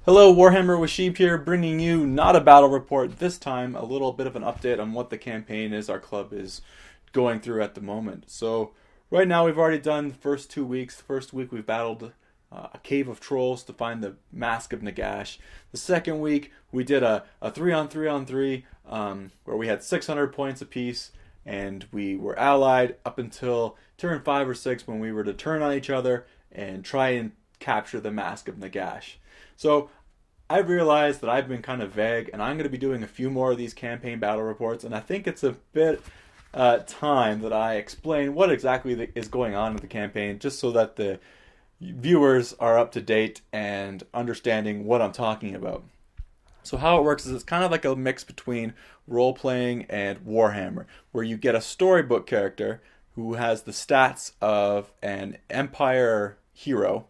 Hello, Warhammer with Sheep here, bringing you not a battle report, this time a little bit of an update on what the campaign is our club is going through at the moment. So, right now we've already done the first 2 weeks. The first week we've battled a cave of trolls to find the Mask of Nagash. The second week we did a 3-on-3-on-3 where we had 600 points apiece, and we were allied up until turn 5 or 6 when we were to turn on each other and try and capture the Mask of Nagash. So I've realized that I've been kind of vague, and I'm going to be doing a few more of these campaign battle reports, and I think it's a bit time that I explain what exactly is going on in the campaign, just so that the viewers are up to date and understanding what I'm talking about. So how it works is it's kind of like a mix between role-playing and Warhammer, where you get a storybook character who has the stats of an Empire hero,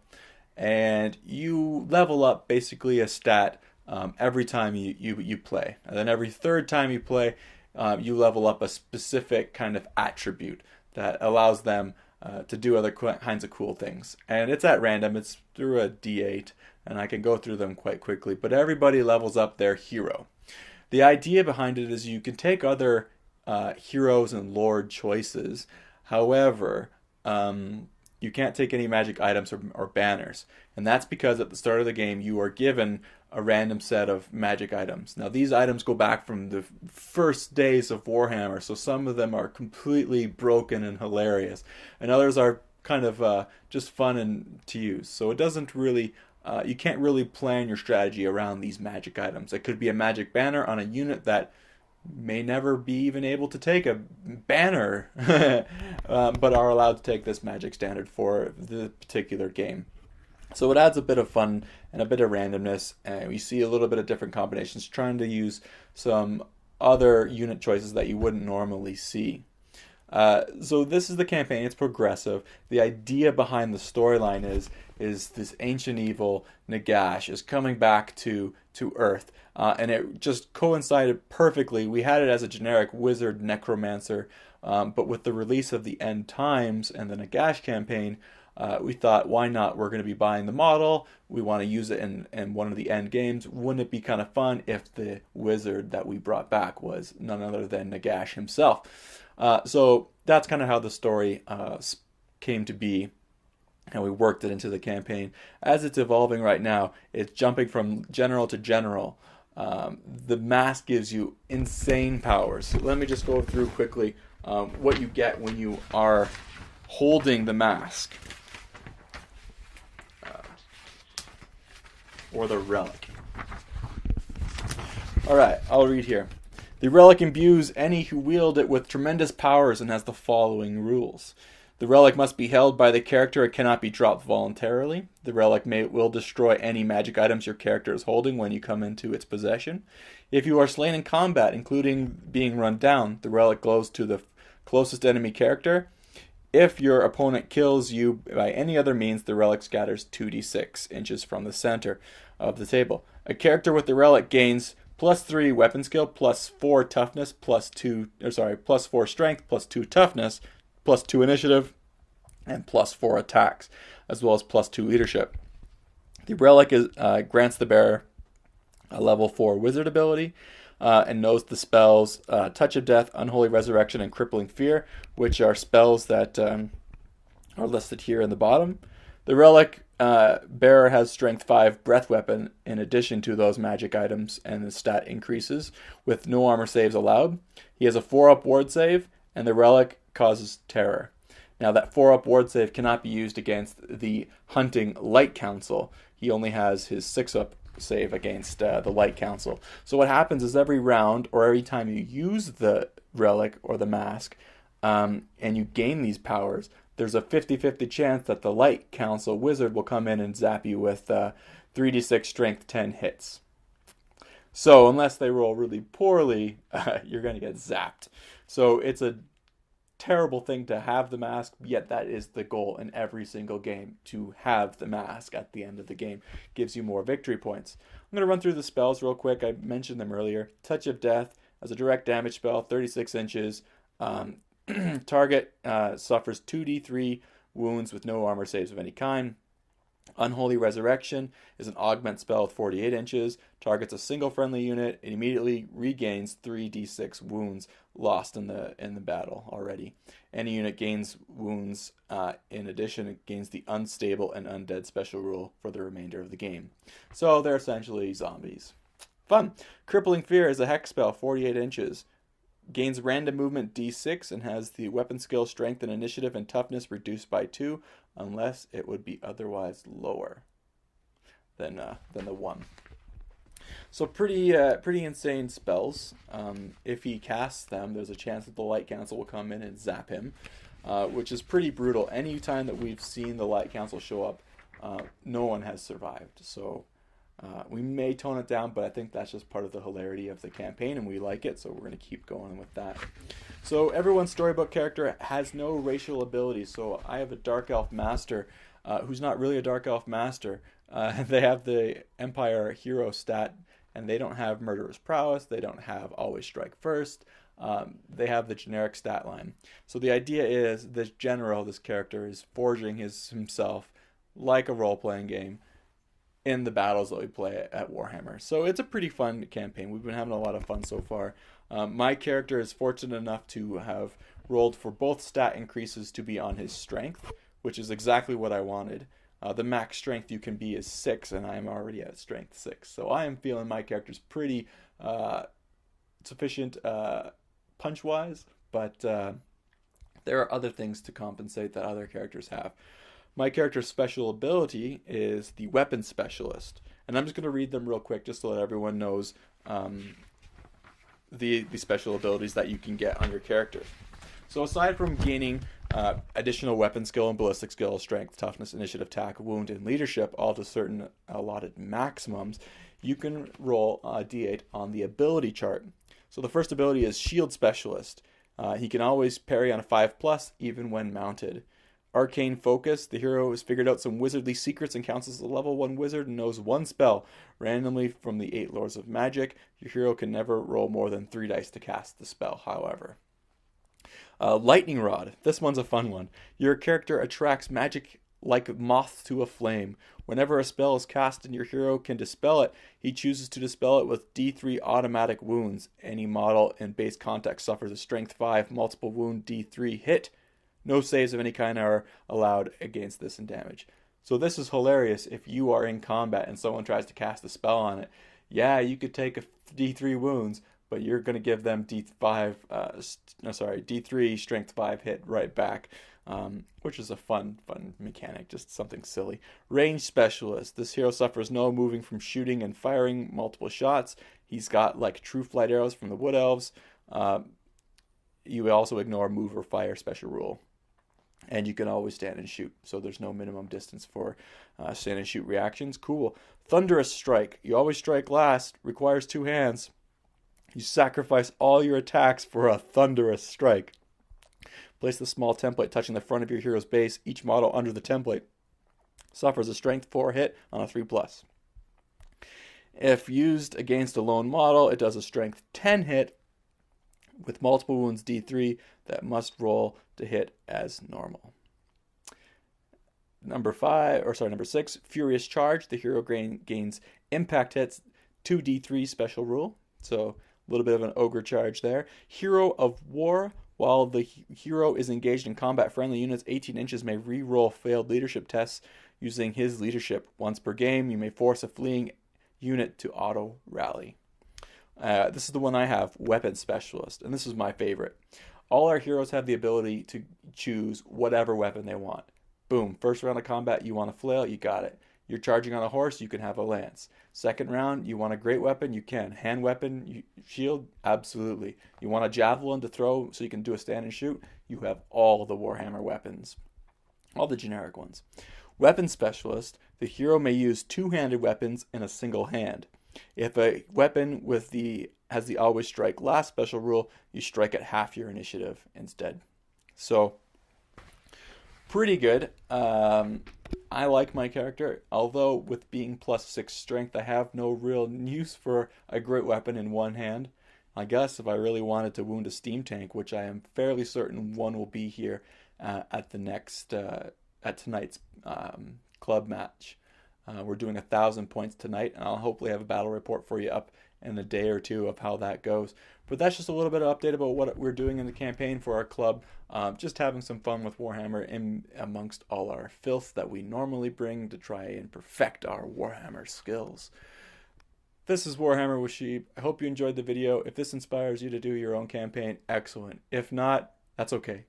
and you level up basically a stat every time you play. And then every third time you play, you level up a specific kind of attribute that allows them to do other kinds of cool things. And it's at random, it's through a D8, and I can go through them quite quickly. But everybody levels up their hero. The idea behind it is you can take other heroes and lord choices. However, you can't take any magic items or banners. And that's because at the start of the game you are given a random set of magic items. Now these items go back from the first days of Warhammer, so some of them are completely broken and hilarious, and others are kind of just fun and to use. So it doesn't really, you can't really plan your strategy around these magic items. It could be a magic banner on a unit that may never be even able to take a banner, but are allowed to take this magic standard for the particular game. So it adds a bit of fun and a bit of randomness, and we see a little bit of different combinations, trying to use some other unit choices that you wouldn't normally see. So this is the campaign. It's progressive. The idea behind the storyline is this ancient evil Nagash is coming back to Earth, and it just coincided perfectly. We had it as a generic wizard necromancer, but with the release of the End Times and the Nagash campaign, we thought, why not? We're going to be buying the model. We want to use it in one of the end games. Wouldn't it be kind of fun if the wizard that we brought back was none other than Nagash himself? So that's kind of how the story came to be, and we worked it into the campaign. As it's evolving right now, it's jumping from general to general. The mask gives you insane powers. So let me just go through quickly what you get when you are holding the mask. Or the relic. Alright, I'll read here. The relic imbues any who wield it with tremendous powers and has the following rules. The relic must be held by the character. It cannot be dropped voluntarily. The relic will destroy any magic items your character is holding when you come into its possession. If you are slain in combat, including being run down, the relic glows to the closest enemy character. If your opponent kills you by any other means, the relic scatters 2d6 inches from the center of the table. A character with the relic gains +3 weapon skill, +4 toughness, +4 strength, +2 toughness, +2 initiative, and +4 attacks, as well as +2 leadership. The relic grants the bearer a level 4 wizard ability, and knows the spells Touch of Death, Unholy Resurrection, and Crippling Fear, which are spells that are listed here in the bottom. The relic bearer has Strength 5 breath weapon in addition to those magic items, and the stat increases with no armor saves allowed. He has a 4-up ward save, and the relic causes terror. Now that 4-up ward save cannot be used against the Hunting Light Council. He only has his 6-up save against the Light Council. So what happens is every round, or every time you use the relic or the mask, and you gain these powers, there's a 50-50 chance that the Light Council wizard will come in and zap you with 3d6 strength 10 hits. So unless they roll really poorly, you're going to get zapped. So it's a terrible thing to have the mask, yet that is the goal in every single game, to have the mask at the end of the game. Gives you more victory points. I'm going to run through the spells real quick. I mentioned them earlier. Touch of Death as a direct damage spell, 36 inches. Target suffers 2d3 wounds with no armor saves of any kind. Unholy Resurrection is an augment spell with 48 inches, targets a single friendly unit, and immediately regains 3d6 wounds lost in the battle already. Any unit gains wounds. In addition, it gains the Unstable and Undead special rule for the remainder of the game. So they're essentially zombies. Fun! Crippling Fear is a hex spell, 48 inches. Gains random movement d6 and has the weapon skill, strength, and initiative and toughness reduced by 2 unless it would be otherwise lower than the 1. So pretty insane spells. If he casts them, there's a chance that the Light Council will come in and zap him, which is pretty brutal. Any time that we've seen the Light Council show up, no one has survived. So we may tone it down, but I think that's just part of the hilarity of the campaign, and we like it, so we're going to keep going with that. So everyone's storybook character has no racial abilities. So I have a Dark Elf Master who's not really a Dark Elf Master. They have the Empire Hero stat, and they don't have Murderous Prowess. They don't have Always Strike First. They have the generic stat line. So the idea is this general, this character, is forging himself like a role-playing game in the battles that we play at Warhammer. So it's a pretty fun campaign. We've been having a lot of fun so far. My character is fortunate enough to have rolled for both stat increases to be on his strength, which is exactly what I wanted. The max strength you can be is 6, and I'm already at strength 6. So I am feeling my character's pretty sufficient punch-wise, but there are other things to compensate that other characters have. My character's special ability is the Weapon Specialist. And I'm just going to read them real quick just so that everyone knows the special abilities that you can get on your character. So aside from gaining additional weapon skill and ballistic skill, strength, toughness, initiative, attack, wound, and leadership, all to certain allotted maximums, you can roll a d8 on the ability chart. So the first ability is Shield Specialist. He can always parry on a 5+, even when mounted. Arcane Focus. The hero has figured out some wizardly secrets and counts as a level 1 wizard and knows one spell randomly from the 8 Lords of Magic. Your hero can never roll more than 3 dice to cast the spell, however. Lightning Rod. This one's a fun one. Your character attracts magic like moth to a flame. Whenever a spell is cast and your hero can dispel it, he chooses to dispel it with D3 automatic wounds. Any model in base context suffers a strength 5 multiple wound D3 hit. No saves of any kind are allowed against this in damage. So this is hilarious if you are in combat and someone tries to cast a spell on it. Yeah, you could take a D3 wounds, but you're going to give them D3 strength 5 hit right back, which is a fun mechanic, just something silly. Range Specialist. This hero suffers no moving from shooting and firing multiple shots. He's got like true flight arrows from the Wood Elves. You also ignore move or fire special rule. And you can always stand and shoot, so there's no minimum distance for stand and shoot reactions. Cool. Thunderous Strike. You always strike last. Requires 2 hands. You sacrifice all your attacks for a Thunderous Strike. Place the small template touching the front of your hero's base. Each model under the template suffers a strength 4 hit on a 3+. If used against a lone model, it does a strength 10 hit with multiple wounds D3 that must roll to hit as normal. Number 6, Furious Charge. The hero gains impact hits 2d3 special rule. So a little bit of an ogre charge there. Hero of War. While the hero is engaged in combat, friendly units 18 inches may re-roll failed leadership tests using his leadership. Once per game, you may force a fleeing unit to auto rally. This is the one I have, Weapon Specialist, and this is my favorite. All our heroes have the ability to choose whatever weapon they want. Boom, first round of combat, you want a flail, you got it. You're charging on a horse, you can have a lance. Second round, you want a great weapon, you can. Hand weapon, shield, absolutely. You want a javelin to throw so you can do a stand and shoot, you have all the Warhammer weapons. All the generic ones. Weapon Specialist, the hero may use two-handed weapons in a single hand. If a weapon has the always strike last special rule, you strike at half your initiative instead. So, pretty good. I like my character, although with being +6 strength, I have no real use for a great weapon in one hand. I guess if I really wanted to wound a steam tank, which I am fairly certain one will be here at tonight's club match. We're doing 1,000 points tonight, and I'll hopefully have a battle report for you up in a day or two of how that goes. But that's just a little bit of update about what we're doing in the campaign for our club. Just having some fun with Warhammer in amongst all our filth that we normally bring to try and perfect our Warhammer skills. This is Warhammer with Sheep. I hope you enjoyed the video. If this inspires you to do your own campaign, excellent. If not, that's okay.